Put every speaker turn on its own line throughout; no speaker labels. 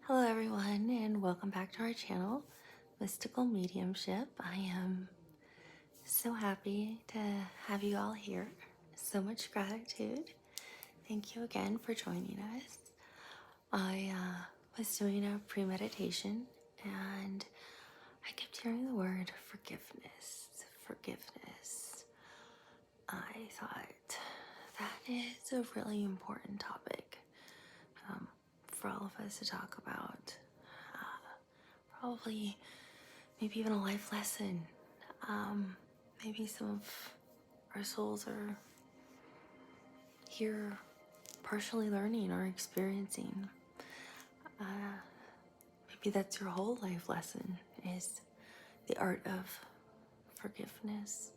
Hello everyone and welcome back to our channel, Mystical Mediumship. I am so happy to have you all here. So much gratitude. Thank you again for joining us. I was doing a pre-meditation and I kept hearing the word forgiveness. Forgiveness. I thought that is a really important topic for all of us to talk about. Probably maybe even a life lesson. Maybe some of our souls are here partially learning or experiencing. Maybe that's your whole life lesson, is the art of forgiveness.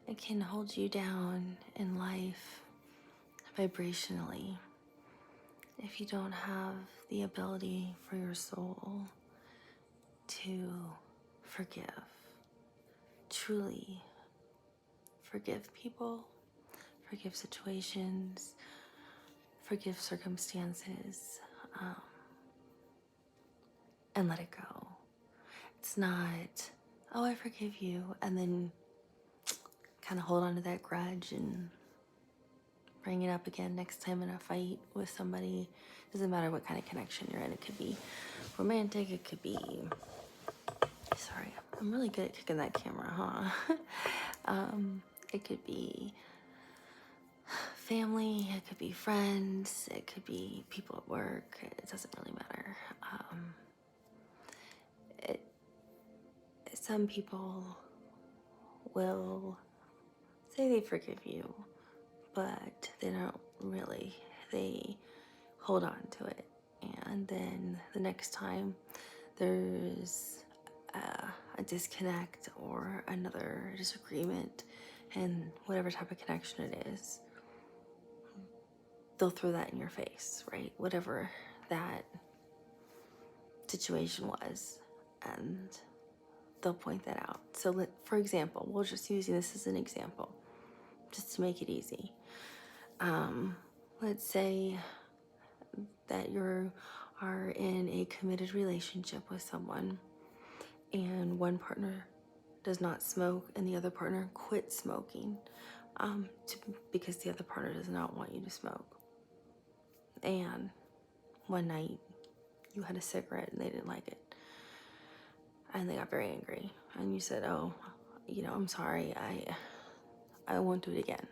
It can hold you down in life vibrationally if you don't have the ability for your soul to forgive. Truly forgive people, forgive situations, forgive circumstances, and let it go. It's not, oh, I forgive you, and then kind of hold on to that grudge and bring it up again next time in a fight with somebody. Doesn't matter what kind of connection you're in. It could be romantic, it could be, sorry, I'm really good at kicking that camera, huh? It could be family, it could be friends, it could be people at work. It doesn't really matter. Some people will say they forgive you, but they don't really. They hold on to it. And then the next time there's a disconnect or another disagreement, and whatever type of connection it is, they'll throw that in your face, right? Whatever that situation was, and they'll point that out. So, for example, we'll just using this as an example, just to make it easy. Let's say that you are in a committed relationship with someone, and one partner does not smoke, and the other partner quits smoking because the other partner does not want you to smoke. And one night you had a cigarette and they didn't like it, and they got very angry, and you said, oh, I'm sorry, I won't do it again.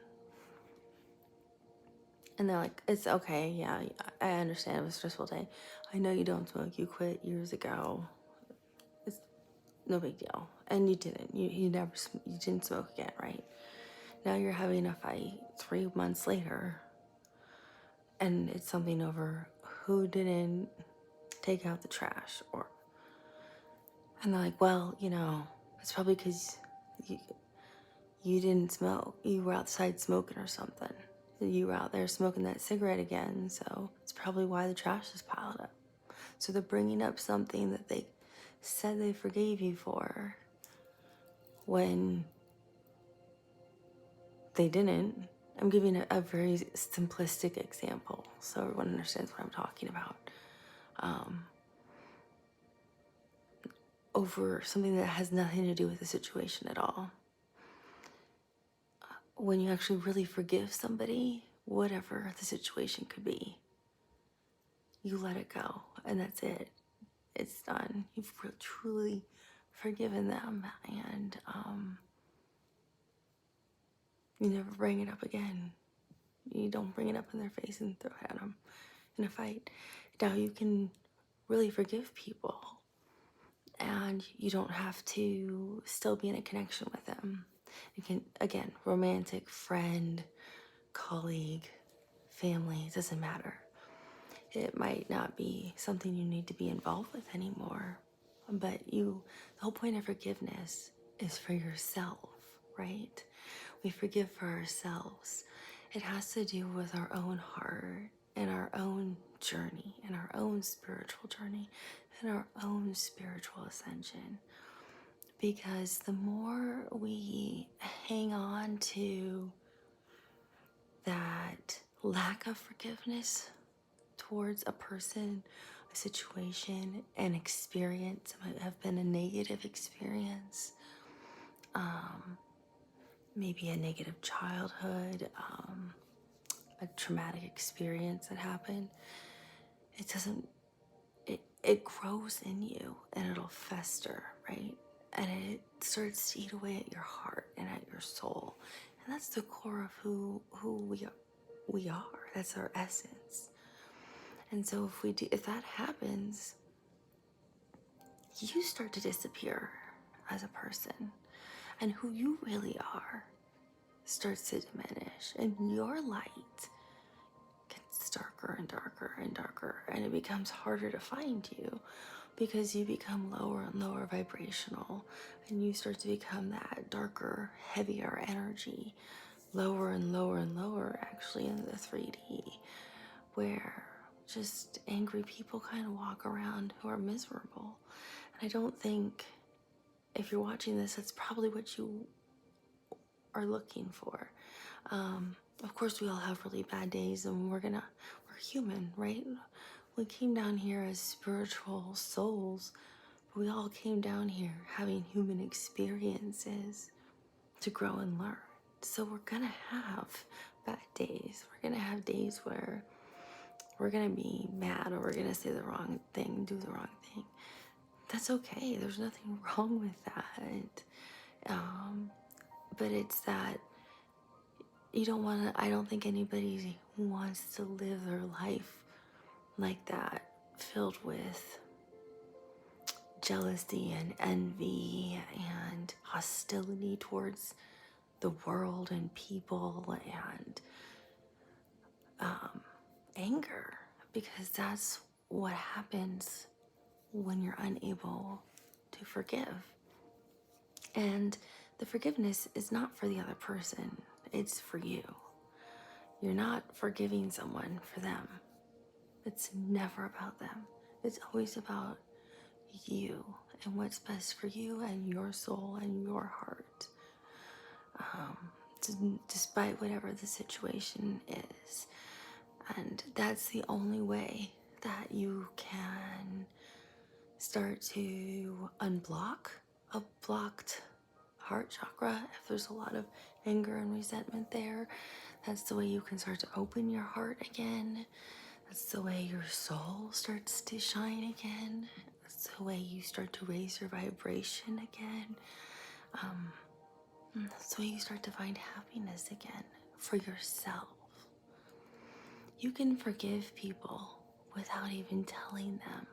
And they're like, it's okay, yeah, I understand, it was a stressful day. I know you don't smoke, you quit years ago. It's no big deal. And you didn't. You didn't smoke again, right? Now you're having a fight 3 months later, and it's something over who didn't take out the trash, and they're like, well, it's probably because you didn't smoke. You were outside smoking or something. You were out there smoking that cigarette again, so it's probably why the trash is piled up. So they're bringing up something that they said they forgave you for when they didn't. I'm giving a very simplistic example so everyone understands what I'm talking about. Over something that has nothing to do with the situation at all. When you actually really forgive somebody, whatever the situation could be, you let it go, and that's it. It's done. You've truly forgiven them, and you never bring it up again. You don't bring it up in their face and throw it at them in a fight. Now you can really forgive people, and you don't have to still be in a connection with them. You can, again, romantic, friend, colleague, family, it doesn't matter. It might not be something you need to be involved with anymore, but the whole point of forgiveness is for yourself, right? We forgive for ourselves. It has to do with our own heart and our own journey and our own spiritual journey and our own spiritual ascension. Because the more we hang on to that lack of forgiveness towards a person, a situation, an experience. It might have been a negative experience, maybe a negative childhood, a traumatic experience that happened. It grows in you and it'll fester, right? And it starts to eat away at your heart and at your soul. And that's the core of who we are. That's our essence. And so if that happens, you start to disappear as a person, and who you really are starts to diminish, and your light gets darker and darker and darker, and it becomes harder to find you because you become lower and lower vibrational, and you start to become that darker, heavier energy, lower and lower and lower, actually, in the 3D, where just angry people kind of walk around who are miserable. And I don't think, if you're watching this, that's probably what you are looking for. Of course, we all have really bad days, and we're human, right? We came down here as spiritual souls, but we all came down here having human experiences to grow and learn. So we're gonna have bad days. We're gonna have days where we're gonna be mad, or we're gonna say the wrong thing, do the wrong thing. That's okay. There's nothing wrong with that. But it's that I don't think anybody wants to live their life like that, filled with jealousy and envy and hostility towards the world and people, and anger, because that's what happens when you're unable to forgive. And the forgiveness is not for the other person, it's for you. You're not forgiving someone for them. It's never about them. It's always about you and what's best for you and your soul and your heart. Despite whatever the situation is. And that's the only way that you can start to unblock a blocked heart chakra. If there's a lot of anger and resentment there, that's the way you can start to open your heart again. That's the way your soul starts to shine again. That's the way you start to raise your vibration again. That's the way you start to find happiness again for yourself. You can forgive people without even telling them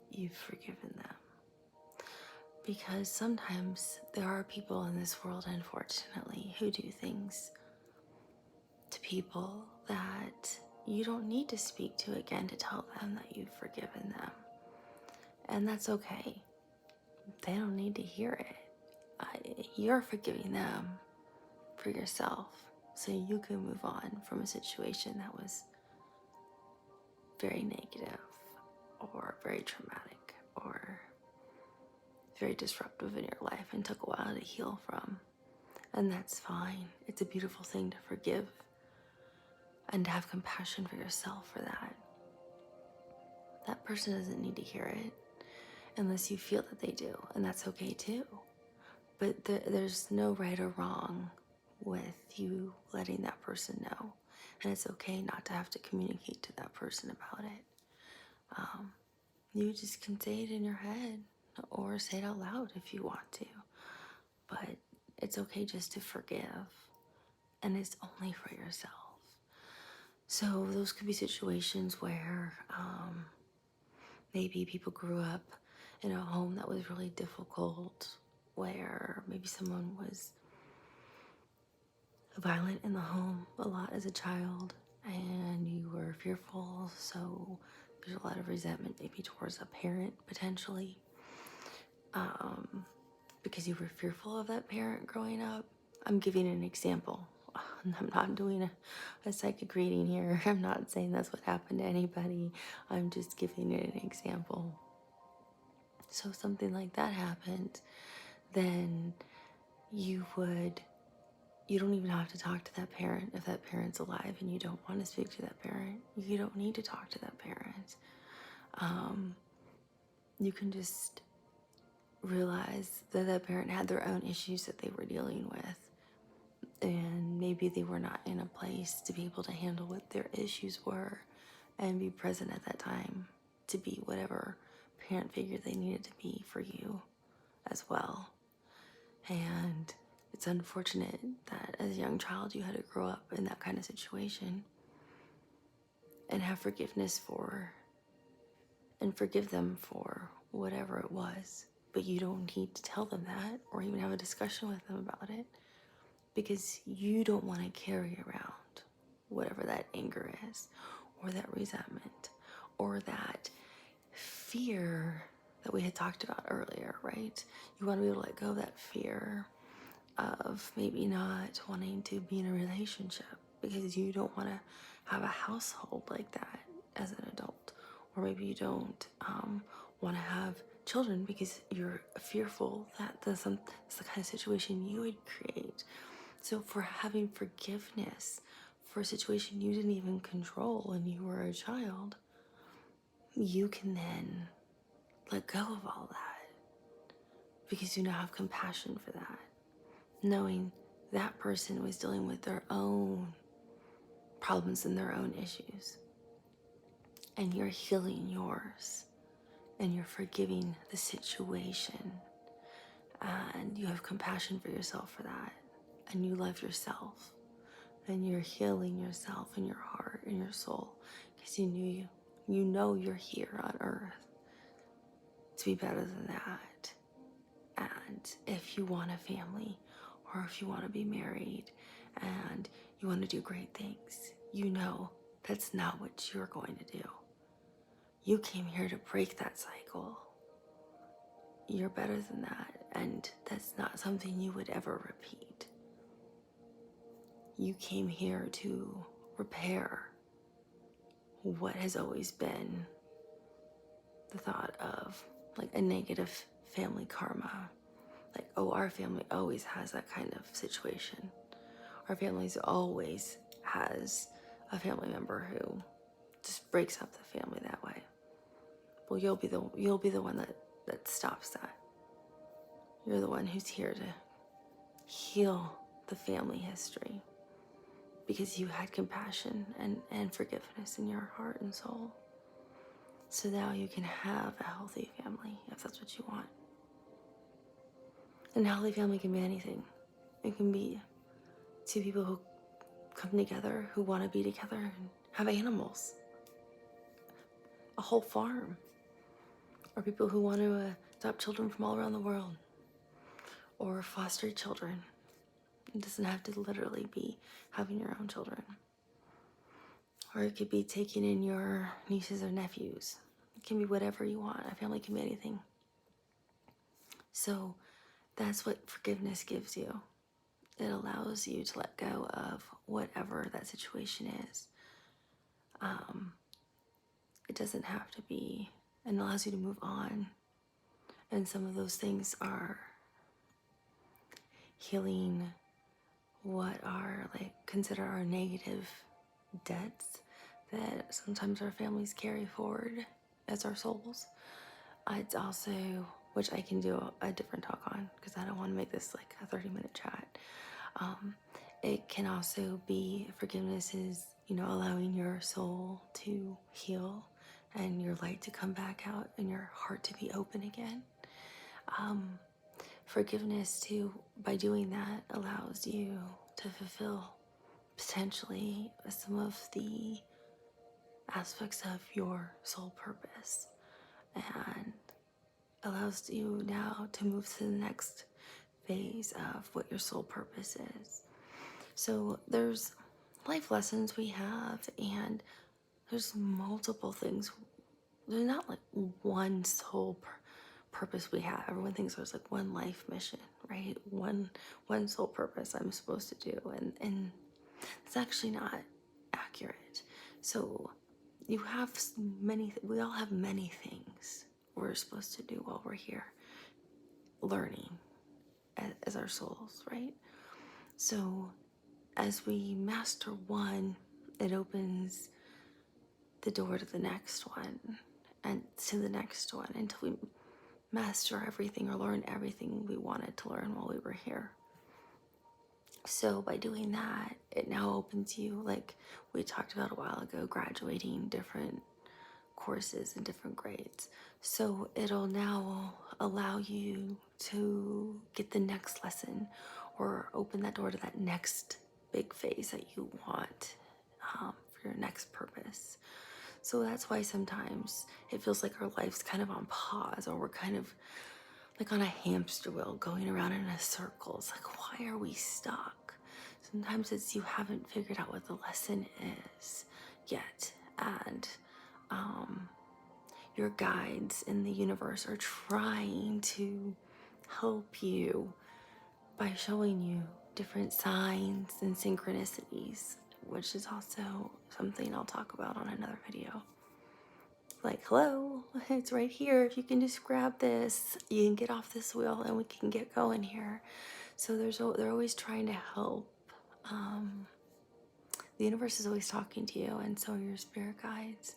you've forgiven them. Because sometimes there are people in this world, unfortunately, who do things to people that you don't need to speak to again to tell them that you've forgiven them. And that's okay. They don't need to hear it. You're forgiving them for yourself, so you can move on from a situation that was very negative or very traumatic or very disruptive in your life and took a while to heal from. And that's fine. It's a beautiful thing to forgive and to have compassion for yourself for that. That person doesn't need to hear it unless you feel that they do, and that's okay too. But there's no right or wrong with you letting that person know. And it's okay not to have to communicate to that person about it. You just can say it in your head or say it out loud if you want to. But it's okay just to forgive. And it's only for yourself. So those could be situations where maybe people grew up in a home that was really difficult, where maybe someone was violent in the home a lot as a child, and you were fearful, so there's a lot of resentment maybe towards a parent potentially, because you were fearful of that parent growing up. I'm giving an example. I'm not doing a psychic reading here. I'm not saying that's what happened to anybody. I'm just giving it an example. So if something like that happened, then you You don't even have to talk to that parent if that parent's alive and you don't want to speak to that parent. You don't need to talk to that parent. You can just realize that that parent had their own issues that they were dealing with, and maybe they were not in a place to be able to handle what their issues were and be present at that time to be whatever parent figure they needed to be for you as well. And it's unfortunate that as a young child you had to grow up in that kind of situation and have forgiveness for and forgive them for whatever it was. But you don't need to tell them that or even have a discussion with them about it, because you don't want to carry around whatever that anger is, or that resentment, or that fear that we had talked about earlier, right? You want to be able to let go of that fear of maybe not wanting to be in a relationship because you don't want to have a household like that as an adult. Or maybe you don't want to have children because you're fearful that that's the kind of situation you would create. So for having forgiveness for a situation you didn't even control when you were a child, you can then let go of all that because you now have compassion for that, knowing that person was dealing with their own problems and their own issues, and you're healing yours, and you're forgiving the situation, and you have compassion for yourself for that, and you love yourself, and you're healing yourself and your heart and your soul because you know you're here on earth to be better than that. And if you want a family, or if you want to be married and you want to do great things, you know that's not what you're going to do. You came here to break that cycle. You're better than that, and that's not something you would ever repeat. You came here to repair what has always been the thought of like a negative family karma. Like, oh, our family always has that kind of situation. Our families always has a family member who just breaks up the family that way. Well, you'll be the one that stops that. You're the one who's here to heal the family history because you had compassion and forgiveness in your heart and soul. So now you can have a healthy family if that's what you want. And a healthy family can be anything. It can be two people who come together, who want to be together and have animals, a whole farm, or people who want to adopt children from all around the world, or foster children. It doesn't have to literally be having your own children. Or it could be taking in your nieces or nephews. It can be whatever you want. A family can be anything. So that's what forgiveness gives you. It allows you to let go of whatever that situation is. It doesn't have to be, and allows you to move on. And some of those things are healing what are consider our negative debts that sometimes our families carry forward as our souls. It's also, which I can do a different talk on because I don't want to make this like a 30-minute chat. It can also be forgiveness is, allowing your soul to heal and your light to come back out and your heart to be open again. Forgiveness too, by doing that, allows you to fulfill potentially some of the aspects of your soul purpose, and allows you now to move to the next phase of what your soul purpose is. So there's life lessons we have, and there's multiple things. There's not like one soul purpose we have. Everyone thinks there's like one life mission, right? One soul purpose I'm supposed to do, and it's actually not accurate. So you have we all have many things we're supposed to do while we're here learning as our souls, right? So as we master one, it opens the door to the next one and to the next one until we master everything or learn everything we wanted to learn while we were here. So by doing that, it now opens you, like we talked about a while ago, graduating different courses and different grades. So it'll now allow you to get the next lesson or open that door to that next big phase that you want for your next purpose. So that's why sometimes it feels like our life's kind of on pause, or we're kind of like on a hamster wheel going around in a circle. It's like, why are we stuck? Sometimes it's you haven't figured out what the lesson is yet. And your guides in the universe are trying to help you by showing you different signs and synchronicities, which is also something I'll talk about on another video. Like, hello, it's right here. If you can just grab this, you can get off this wheel and we can get going here. So they're always trying to help. The universe is always talking to you, and so are your spirit guides,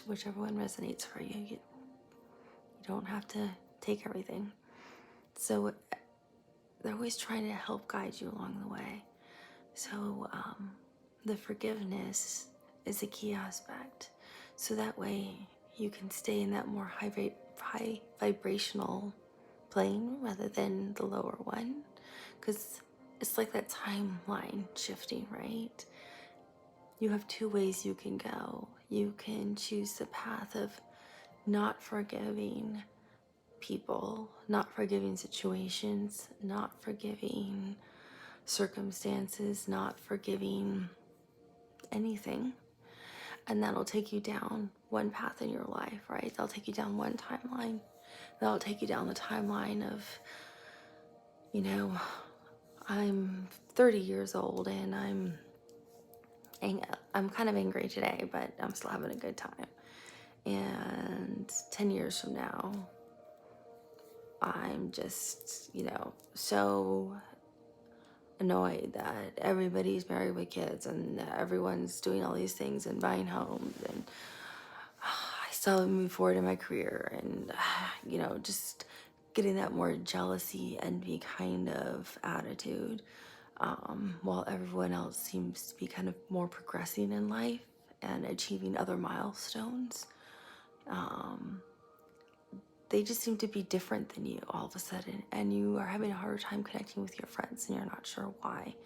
whichever one resonates for you. You don't have to take everything. So they're always trying to help guide you along the way. So the forgiveness is a key aspect. So that way you can stay in that more high vibrational plane rather than the lower one. Because it's like that timeline shifting, right? You have two ways you can go. You can choose the path of not forgiving people, not forgiving situations, not forgiving circumstances, not forgiving anything. And that'll take you down one path in your life, right? That'll take you down one timeline. That'll take you down the timeline of, I'm 30 years old and I'm kind of angry today, but I'm still having a good time. And 10 years from now, I'm just, so annoyed that everybody's married with kids and everyone's doing all these things and buying homes, and I still haven't moved forward in my career, and just getting that more jealousy, envy kind of attitude, while everyone else seems to be kind of more progressing in life and achieving other milestones. They just seem to be different than you all of a sudden, and you are having a harder time connecting with your friends and you're not sure why.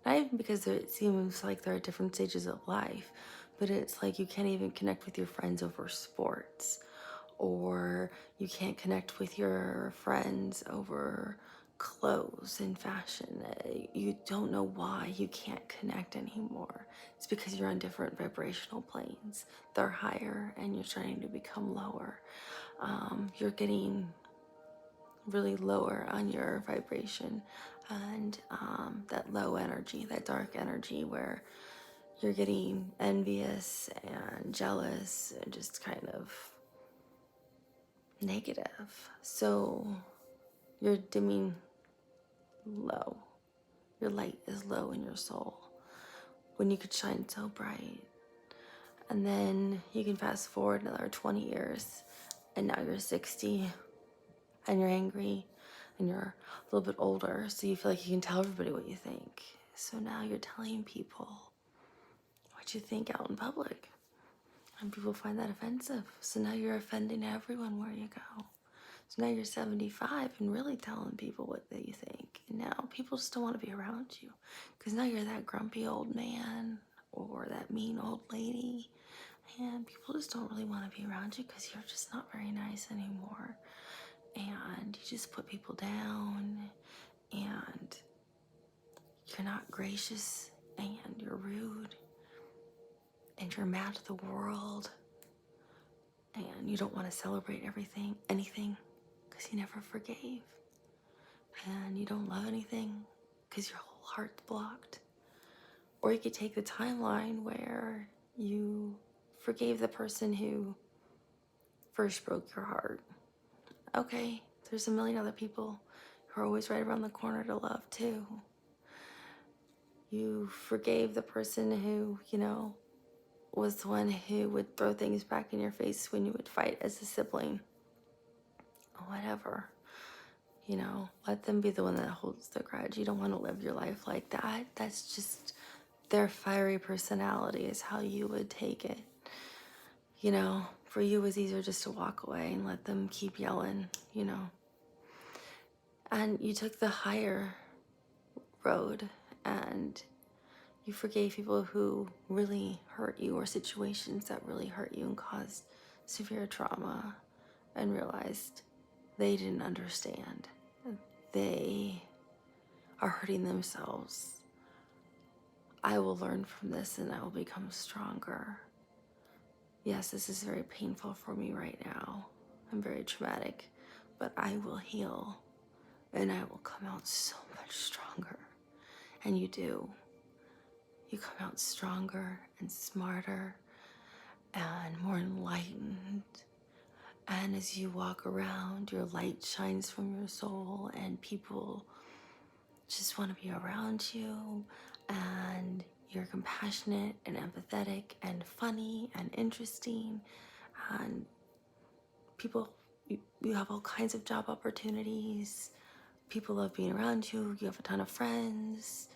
Not even because it seems like they're at different stages of life, but it's like you can't even connect with your friends over sports, or you can't connect with your friends over clothes and fashion. You don't know why you can't connect anymore. It's because you're on different vibrational planes. They're higher and you're starting to become lower. You're getting really lower on your vibration, and that low energy, that dark energy where you're getting envious and jealous and just kind of negative. So you're dimming low. Your light is low in your soul when you could shine so bright. And then you can fast forward another 20 years and now you're 60 and you're angry and you're a little bit older, so you feel like you can tell everybody what you think. So now you're telling people what you think out in public, and people find that offensive. So now you're offending everyone where you go. So now you're 75 and really telling people what you think. And now people just don't want to be around you because now you're that grumpy old man or that mean old lady. And people just don't really want to be around you because you're just not very nice anymore. And you just put people down, and you're not gracious, and you're rude, and you're mad at the world, and you don't want to celebrate anything, because you never forgave, and you don't love anything because your whole heart's blocked. Or you could take the timeline where you forgave the person who first broke your heart. Okay, there's a million other people who are always right around the corner to love too. You forgave the person who, was the one who would throw things back in your face when you would fight as a sibling. Whatever. Let them be the one that holds the grudge. You don't want to live your life like that. That's just their fiery personality is how you would take it. For you it was easier just to walk away and let them keep yelling, And you took the higher road and you forgave people who really hurt you or situations that really hurt you and caused severe trauma and realized they didn't understand. They are hurting themselves. I will learn from this and I will become stronger. Yes, this is very painful for me right now. I'm very traumatic, but I will heal and I will come out so much stronger. And you do. You come out stronger and smarter and more enlightened. And as you walk around, your light shines from your soul and people just want to be around you, and you're compassionate and empathetic and funny and interesting, and you have all kinds of job opportunities. People love being around you. You have a ton of friends.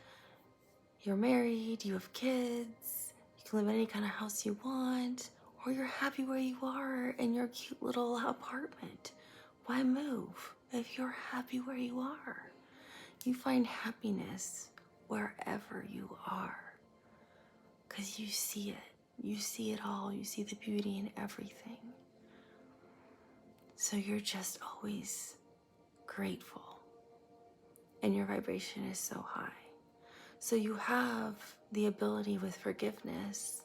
You're married. You have kids. You can live in any kind of house you want, or you're happy where you are in your cute little apartment. Why move if you're happy where you are? You find happiness wherever you are because you see it. You see it all. You see the beauty in everything. So you're just always grateful and your vibration is so high. So you have the ability with forgiveness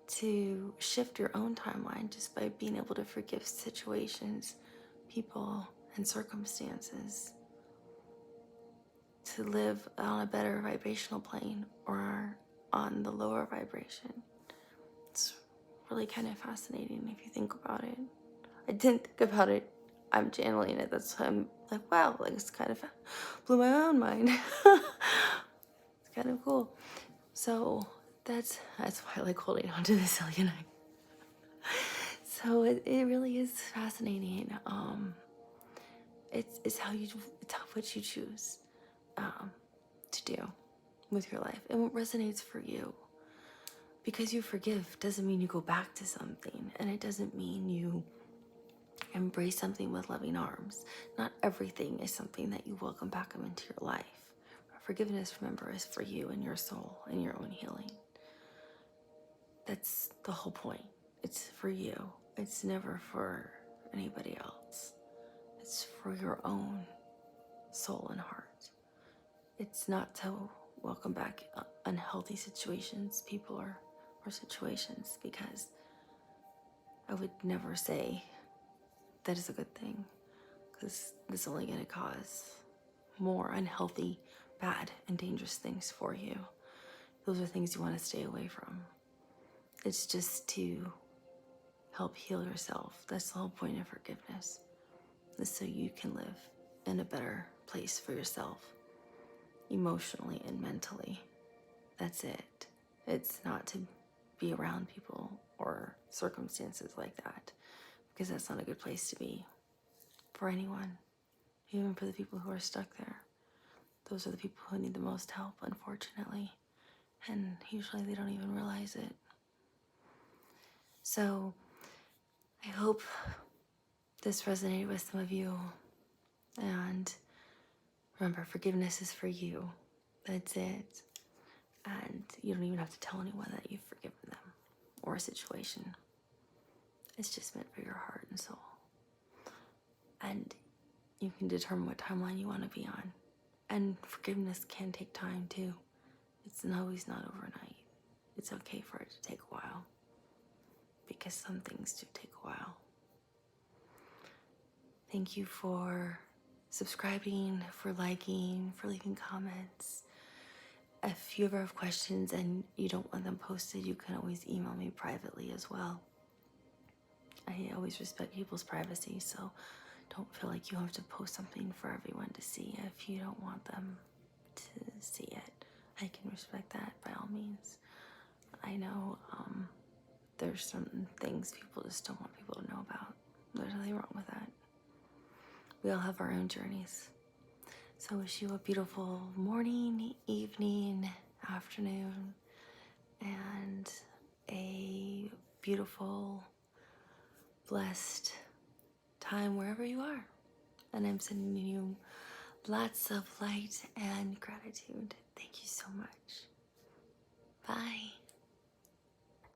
to shift your own timeline just by being able to forgive situations, people, and circumstances, to live on a better vibrational plane or on the lower vibration. It's really kind of fascinating if you think about it. I didn't think about it. I'm channeling it. That's why I'm like, wow, like it's kind of blew my own mind. It's kind of cool. So that's why I like holding on to this alien eye. So it really is fascinating. It's what you choose to do with your life and what resonates for you. Because you forgive doesn't mean you go back to something, and it doesn't mean you embrace something with loving arms. Not everything is something that you welcome back into your life. Forgiveness, remember, is for you and your soul and your own healing. That's the whole point. It's for you. It's never for anybody else. It's for your own soul and heart. It's not to welcome back unhealthy situations, people, or situations, because I would never say that is a good thing, because it's only going to cause more unhealthy, bad, and dangerous things for you. Those are things you want to stay away from. It's just to help heal yourself. That's the whole point of forgiveness, is so you can live in a better place for yourself, emotionally and mentally. That's it. It's not to be around people or circumstances like that, because that's not a good place to be for anyone, even for the people who are stuck there. Those are the people who need the most help, unfortunately, and usually they don't even realize it. So I hope this resonated with some of you, and remember, forgiveness is for you. That's it. And you don't even have to tell anyone that you've forgiven them or a situation. It's just meant for your heart and soul. And you can determine what timeline you want to be on. And forgiveness can take time too. It's always not overnight. It's okay for it to take a while, because some things do take a while. Thank you for subscribing, for liking, for leaving comments. If you ever have questions and you don't want them posted, you can always email me privately as well. I always respect people's privacy, so don't feel like you have to post something for everyone to see if you don't want them to see it. I can respect that by all means. I know there's certain things people just don't want people to know about. There's nothing wrong with that. We all have our own journeys. So I wish you a beautiful morning, evening, afternoon, and a beautiful, blessed time wherever you are. And I'm sending you lots of light and gratitude. Thank you so much. Bye.